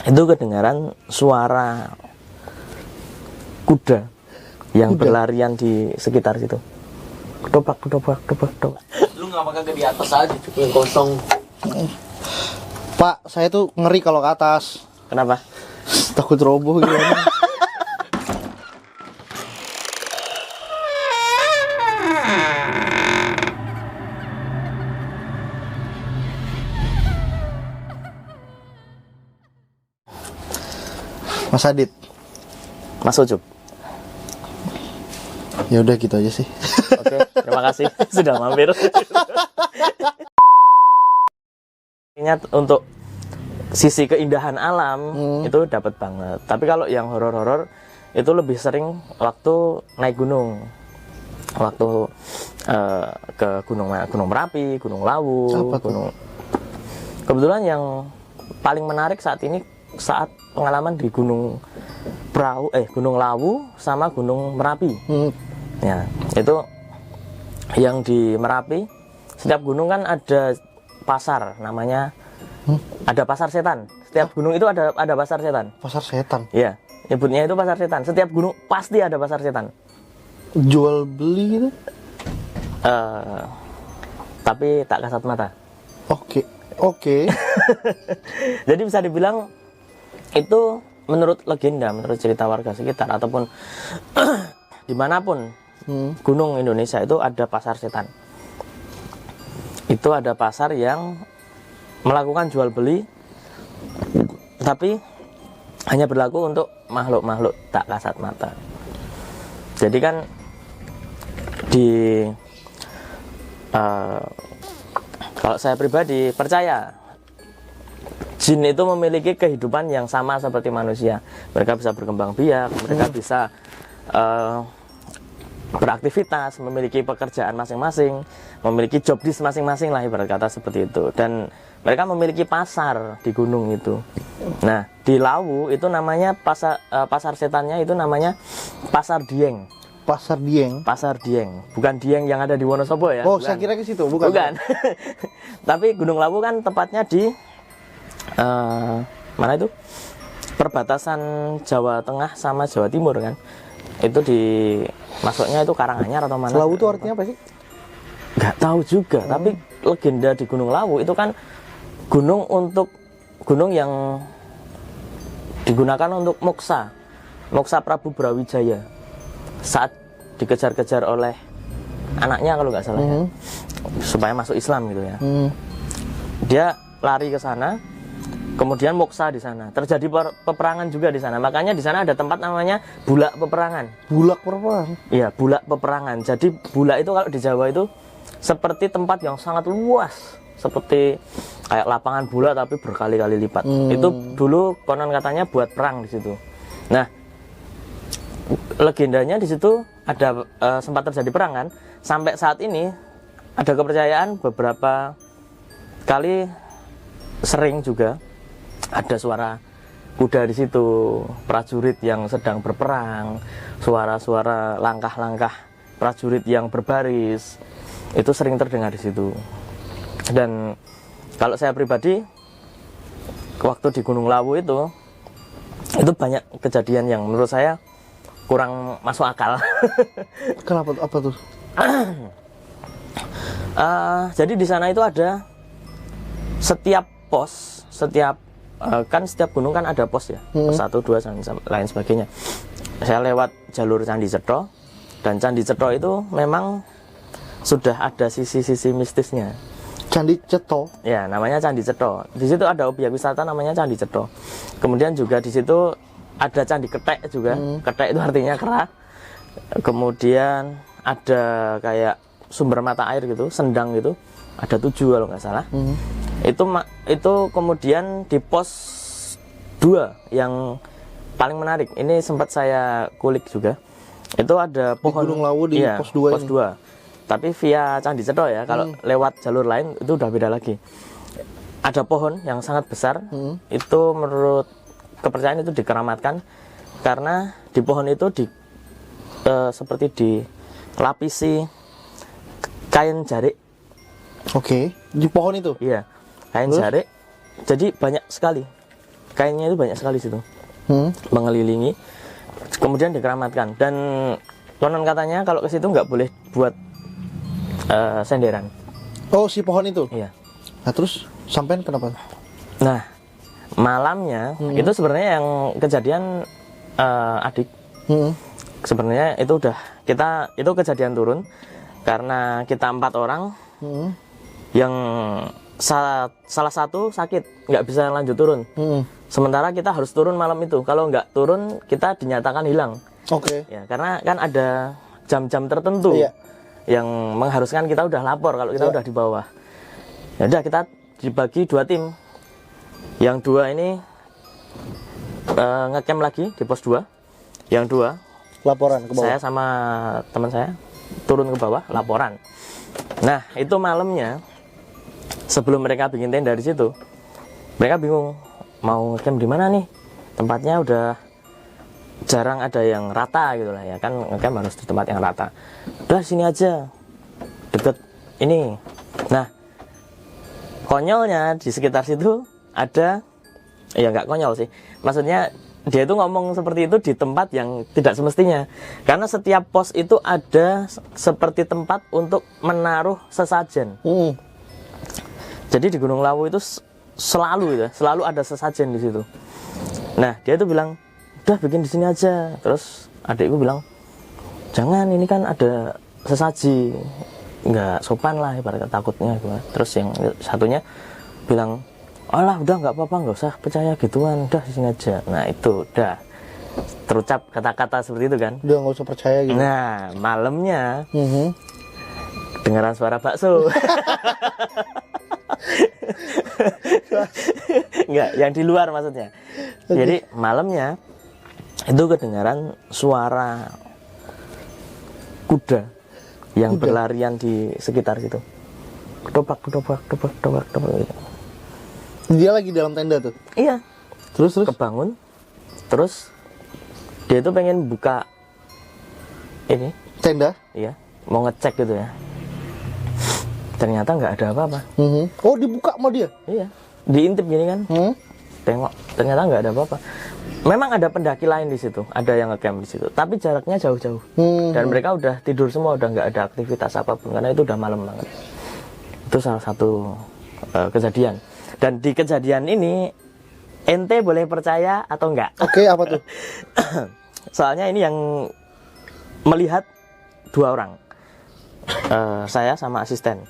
itu kedengaran suara kuda yang berlarian di sekitar situ. Ketoprak. Lu nggak makan di atas aja, cukup yang kosong. Pak, saya tuh ngeri kalau ke atas. Kenapa? Takut roboh gitu. Mas Adit, Mas Ucup. ya udah gitu aja sih. Oke, terima kasih sudah mampir. Ingat untuk sisi keindahan alam itu dapat banget. Tapi kalau yang horor-horor itu lebih sering waktu naik gunung. Waktu ke Gunung Merapi, Gunung Lawu, Kebetulan yang paling menarik saat ini saat pengalaman di Gunung Lawu sama Gunung Merapi. Ya, itu yang di Merapi, setiap gunung kan ada pasar namanya, ada pasar setan. Setiap gunung itu ada pasar setan. Pasar setan. Iya, nyebutnya itu pasar setan. Setiap gunung pasti ada pasar setan. Jual beli gitu? Tapi tak kasat mata. Oke. Jadi bisa dibilang itu menurut legenda, menurut cerita warga sekitar ataupun dimanapun gunung Indonesia itu ada pasar setan. Itu ada pasar yang melakukan jual beli, tapi hanya berlaku untuk makhluk-makhluk tak kasat mata. Jadi kan kalau saya pribadi percaya jin itu memiliki kehidupan yang sama seperti manusia. Mereka bisa berkembang biak, mereka bisa beraktivitas, memiliki pekerjaan masing-masing, memiliki job desk masing-masing lah ibarat kata seperti itu. Dan mereka memiliki pasar di gunung itu. Nah, di Lawu itu namanya pasar setannya itu namanya Pasar Dieng. Pasar Dieng. Pasar Dieng, bukan Dieng yang ada di Wonosobo ya. Oh, bukan. saya kira ke situ, bukan. Tapi Gunung Lawu kan tepatnya di mana itu? Perbatasan Jawa Tengah sama Jawa Timur kan. Itu masuknya itu Karanganyar atau mana? Lawu itu artinya apa sih? Nggak tahu juga, tapi legenda di Gunung Lawu itu kan gunung yang digunakan untuk moksa Prabu Brawijaya saat dikejar-kejar oleh anaknya kalau nggak salah ya, supaya masuk Islam gitu ya. Dia lari ke sana, kemudian moksa di sana. Terjadi peperangan juga di sana. Makanya di sana ada tempat namanya Bulak Peperangan. Bulak peperangan. Iya, Bulak Peperangan. Jadi Bulak itu kalau di Jawa itu seperti tempat yang sangat luas, seperti kayak lapangan bola tapi berkali-kali lipat. Itu dulu konon katanya buat perang di situ. Nah, legendanya di situ ada sempat terjadi perang kan. Sampai saat ini ada kepercayaan beberapa kali sering juga ada suara kuda di situ, prajurit yang sedang berperang, suara-suara langkah-langkah prajurit yang berbaris. Itu sering terdengar di situ. Dan kalau saya pribadi waktu di Gunung Lawu itu banyak kejadian yang menurut saya kurang masuk akal. Kenapa? Apa tuh? Jadi di sana itu ada setiap pos, kan setiap gunung kan ada pos ya, pos 1, 2 dan lain sebagainya. Saya lewat jalur Candi Cetro, dan Candi Cetro itu memang sudah ada sisi-sisi mistisnya. Candi Cetro? Ya, namanya Candi Cetro. Di situ ada objek wisata namanya Candi Cetro. Kemudian juga di situ ada Candi Ketek juga. Ketek itu artinya kera. Kemudian ada kayak sumber mata air gitu, sendang gitu. Ada 7 kalau nggak salah. Itu kemudian di pos 2 yang paling menarik. Ini sempat saya kulik juga. Itu ada pohon di Gunung Lawu di pos 2 pos 2. Tapi via Candi Cetro ya. Kalau lewat jalur lain itu udah beda lagi. Ada pohon yang sangat besar. Itu menurut kepercayaan itu dikeramatkan karena di pohon itu seperti dilapisi kain jarik. Oke, di pohon itu? Iya, kain jarik. Jadi banyak sekali kainnya itu banyak sekali situ, mengelilingi, kemudian dikeramatkan. Dan konon katanya kalau ke situ nggak boleh buat senderan. Oh, si pohon itu. Iya. Nah, terus sampean kenapa? Nah, malamnya itu sebenarnya yang kejadian adik. Sebenarnya itu itu kejadian turun karena kita 4 orang yang salah satu sakit, nggak bisa lanjut turun. Sementara kita harus turun malam itu. Kalau nggak turun, kita dinyatakan hilang. Oke. Ya, karena kan ada jam-jam tertentu yang mengharuskan kita udah lapor kalau kita udah di bawah. Ya udah, kita dibagi 2 tim. Yang 2 ini ngecamp lagi di pos 2. Yang 2 laporan ke bawah. Saya sama teman saya turun ke bawah laporan. Nah, itu malamnya sebelum mereka bikin tenda di situ, mereka bingung mau ngecamp di mana nih. Tempatnya udah jarang ada yang rata gitu lah ya kan, ngecamp harus di tempat yang rata. Udah sini aja, deket ini. Nah, konyolnya di sekitar situ ada, ya nggak konyol sih, maksudnya dia itu ngomong seperti itu di tempat yang tidak semestinya. Karena setiap pos itu ada seperti tempat untuk menaruh sesajen. Jadi di Gunung Lawu itu selalu ada sesajen di situ. Nah, dia itu bilang, udah bikin di sini aja. Terus adikku bilang, jangan, ini kan ada sesaji, nggak sopan lah ibaratnya, takutnya. Terus yang satunya bilang, alah udah nggak apa-apa, nggak usah percaya gituan, udah di sini aja. Nah, itu udah terucap kata-kata seperti itu kan, udah nggak usah percaya gitu. Nah, malamnya dengaran suara bakso. Enggak, yang di luar maksudnya. Jadi malamnya itu kedengaran suara kuda yang berlarian di sekitar situ. Ketoprak gitu. Dia lagi dalam tenda tuh. Iya. Terus kebangun. Terus dia itu pengen buka ini tenda. Iya, mau ngecek gitu ya. Ternyata nggak ada apa-apa. Oh, dibuka sama dia? Iya. Diintip gini kan. Tengok, ternyata nggak ada apa-apa. Memang ada pendaki lain di situ, ada yang ngecamp di situ, tapi jaraknya jauh-jauh. Dan mereka udah tidur semua, udah nggak ada aktivitas apapun karena itu udah malam banget. Itu salah satu kejadian. Dan di kejadian ini ente boleh percaya atau enggak? Oke, apa tuh? Soalnya ini yang melihat 2 orang, saya sama asisten.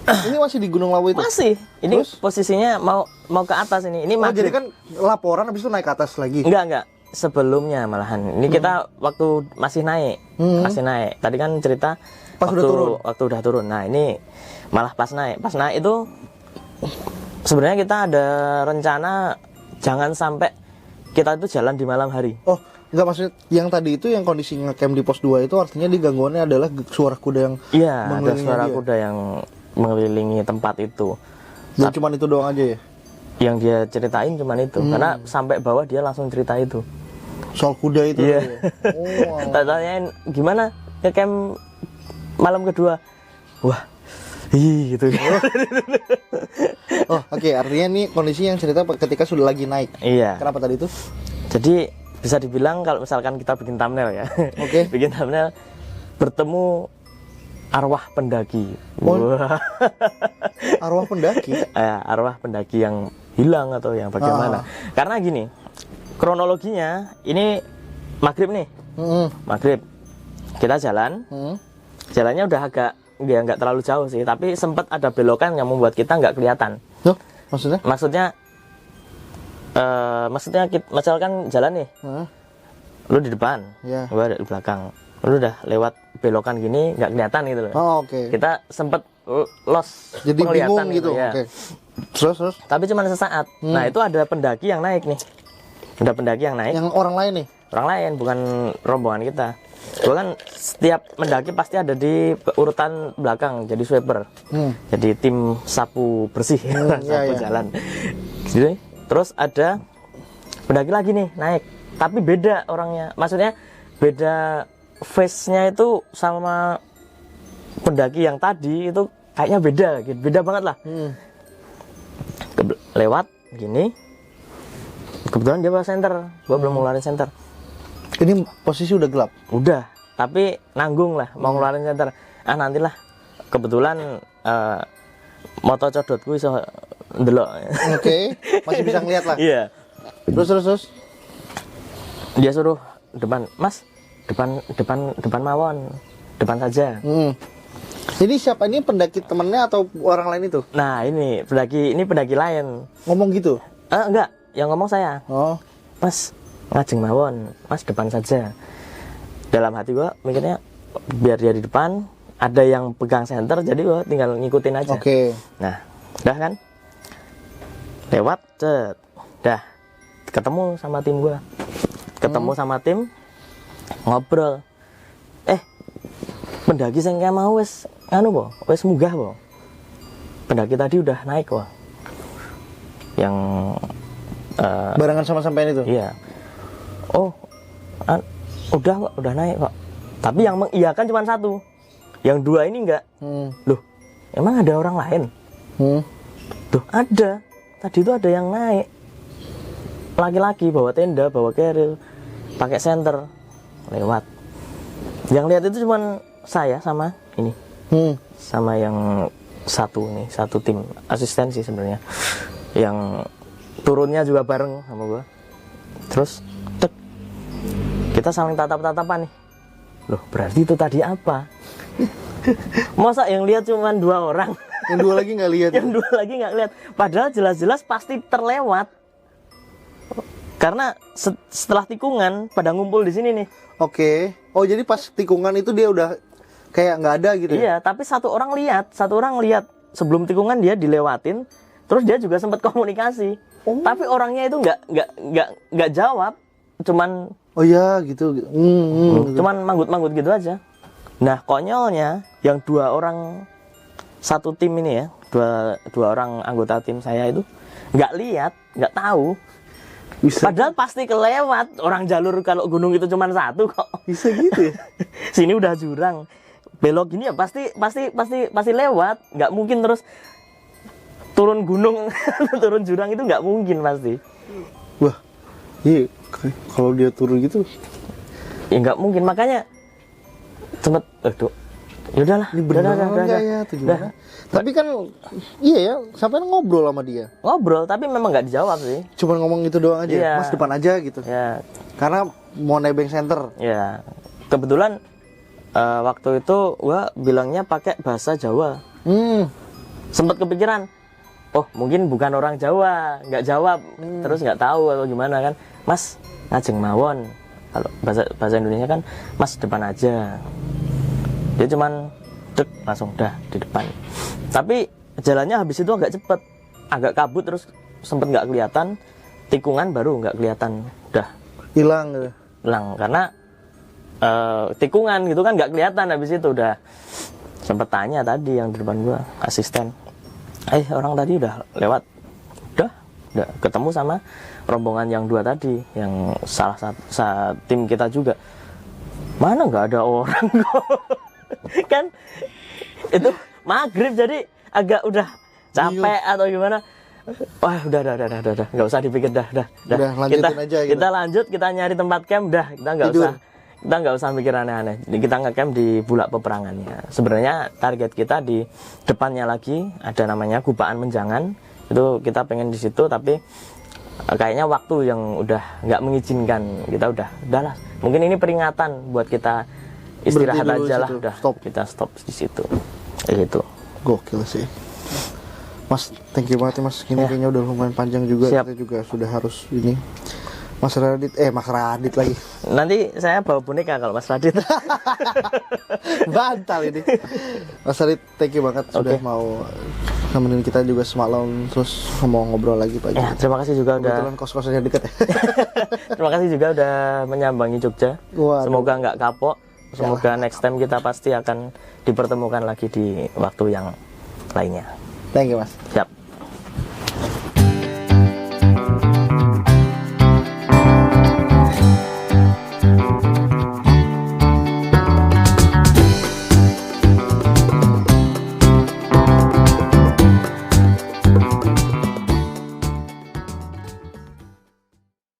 Ini masih di Gunung Lawu itu? Masih. Ini terus? Posisinya mau ke atas ini. Ini jadi kan laporan habis itu naik ke atas lagi? Enggak. Sebelumnya malahan. Ini kita waktu masih naik. Masih naik. Tadi kan cerita waktu udah turun. Nah, ini malah pas naik. Pas naik itu sebenarnya kita ada rencana jangan sampai kita itu jalan di malam hari. Oh, enggak, maksudnya yang tadi itu yang kondisi ngecamp di pos 2 itu artinya di gangguannya adalah suara kuda yang ada suara kuda yang mengelilingi tempat itu. Dan cuman itu doang aja ya? Yang dia ceritain cuman itu. Karena sampai bawah dia langsung cerita itu. Soal kuda itu. Iya. Oh, Tanyain gimana ngecamp malam kedua. Wah, gitu. Oh, oke. Artinya nih kondisi yang cerita ketika sudah lagi naik. Iya. Kenapa tadi itu? Jadi bisa dibilang kalau misalkan kita bikin thumbnail ya. Oke. Bikin thumbnail bertemu arwah pendaki. Wah. Arwah pendaki? Arwah pendaki yang hilang atau yang bagaimana. Karena gini, kronologinya ini maghrib nih. Maghrib. Kita jalan. Jalannya udah agak nggak terlalu jauh sih, tapi sempat ada belokan yang membuat kita nggak kelihatan. Loh, maksudnya? Maksudnya misalkan jalan nih, lu di depan, gua ada di belakang, lu udah lewat belokan gini nggak kelihatan gitu loh. Oh, oke. Kita sempet lost, jadi penglihatan bingung gitu. ya. Oke. Terus? Tapi cuma sesaat. Nah, itu ada pendaki yang naik nih. Ada pendaki yang naik. Yang orang lain nih? Orang lain, bukan rombongan kita. Gua kan setiap mendaki pasti ada di urutan belakang, jadi sweeper. Jadi tim sapu bersih, sapu jalan. Gitu. Terus ada pendaki lagi nih naik, tapi beda orangnya. Maksudnya beda face-nya itu sama pendaki yang tadi itu kayaknya beda banget lah. Lewat gini, Kebetulan dia bawa senter, gua belum ngeluarin senter. Ini posisi udah gelap. Udah, tapi nanggung lah mau ngeluarin senter. Nantilah. Kebetulan moto codotku iso ndelok. Oke, masih bisa ngeliat lah. Iya. Terus. Dia suruh depan, Mas, depan mawon, depan saja. Ini siapa, ini pendaki temennya atau orang lain itu? Nah ini pendaki lain. Ngomong gitu? Enggak, yang ngomong saya. Oh, Mas, ngajeng mawon, Mas depan saja. Dalam hati gua mikirnya biar dia di depan, ada yang pegang senter, jadi gua tinggal ngikutin aja. oke. Nah, udah kan? Lewat, cet. Dah, ketemu sama tim gua. Ketemu sama tim, ngobrol. Pendaki sing kayak mau wis anu po, wis munggah po. Pendaki tadi udah naik po. Yang Barengan sama sampean itu? iya. Oh, udah kok, udah naik kok. Tapi yang mengiyakan cuma satu. Yang dua ini enggak. Loh, emang ada orang lain? Tuh, ada. Tadi itu ada yang naik. Laki-laki bawa tenda, bawa keril, pakai senter, lewat. Yang lihat itu cuma saya sama ini, sama yang satu nih, satu tim asistensi sebenarnya, yang turunnya juga bareng sama gua. Terus, tek, kita saling tatap-tatapan nih. Loh, berarti itu tadi apa? Masa yang lihat cuma 2 orang? Yang dua lagi nggak lihat? Yang 2 lagi nggak lihat. Padahal jelas-jelas pasti terlewat. Karena setelah tikungan pada ngumpul di sini nih. Oke. Oh, jadi pas tikungan itu dia udah kayak nggak ada gitu ya? Iya, tapi satu orang lihat sebelum tikungan dia dilewatin, terus dia juga sempat komunikasi. Tapi orangnya itu nggak jawab, cuman Oh iya gitu. Gitu. cuman manggut-manggut gitu aja. Nah, konyolnya yang 2 orang satu tim ini ya, dua orang anggota tim saya itu nggak lihat, nggak tahu. Bisa. Padahal pasti kelewat. Orang jalur kalau gunung itu cuma 1 kok. Bisa gitu ya? Sini udah jurang. Belok gini ya pasti lewat. Nggak mungkin terus turun gunung, turun jurang itu nggak mungkin pasti. Wah, iya. Kalau dia turun gitu, Ya nggak mungkin. Makanya sempet, ya udahlah. ini benar nggak ya tujuannya? Tapi kan, iya ya, sampai ngobrol sama dia. Ngobrol, tapi memang nggak dijawab sih. Cuman ngomong itu doang aja, Iya. Mas depan aja gitu. Ya, Karena mau nebeng center. ya. Kebetulan waktu itu gua bilangnya pakai bahasa Jawa. Sempet kepikiran, oh mungkin bukan orang Jawa, nggak jawab, terus nggak tahu atau gimana kan. Mas, ngajeng mawon. Kalau bahasa Indonesia kan, Mas depan aja. Dia cuman langsung dah di depan. Tapi jalannya habis itu agak cepet, agak kabut, terus sempet nggak kelihatan. Tikungan baru nggak kelihatan, udah Hilang gitu. hilang karena tikungan gitu kan nggak kelihatan. Habis itu udah sempet tanya tadi yang di depan gua, asisten, orang tadi udah lewat, udah ketemu sama rombongan yang 2 tadi, yang salah satu tim kita juga. Mana nggak ada orang kok. Kan itu maghrib, jadi agak udah capek atau gimana. Wah, udah, nggak usah dipikir, dah. Udah, lanjutin aja gitu. Kita lanjut, kita nyari tempat camp, dah. Kita nggak usah mikir aneh-aneh. Kita nge-camp di Bulak Peperangannya. Sebenarnya target kita di depannya lagi ada namanya Gupaan Menjangan. Itu kita pengen di situ, tapi kayaknya waktu yang udah nggak mengizinkan. Kita udahlah. Mungkin ini peringatan buat kita istirahat aja lah, udah. Kita stop di situ. Gitu. Gokil sih. Mas, thank you banget ya Mas. Ini kayaknya udah lumayan panjang juga. Siap. Kita juga sudah harus ini. Mas Radit lagi. Nanti saya bawa boneka kalau Mas Radit. Bantal ini. Mas Radit, thank you banget sudah mau nemenin kita juga semalam, terus mau ngobrol lagi pagi. Ya, terima kasih juga udah. Kebetulan kos-kosannya deket ya. Terima kasih juga udah menyambangi Jogja. Waduh. Semoga nggak kapok. Semoga next time kita pasti akan dipertemukan lagi di waktu yang lainnya. Thank you Mas. Siap.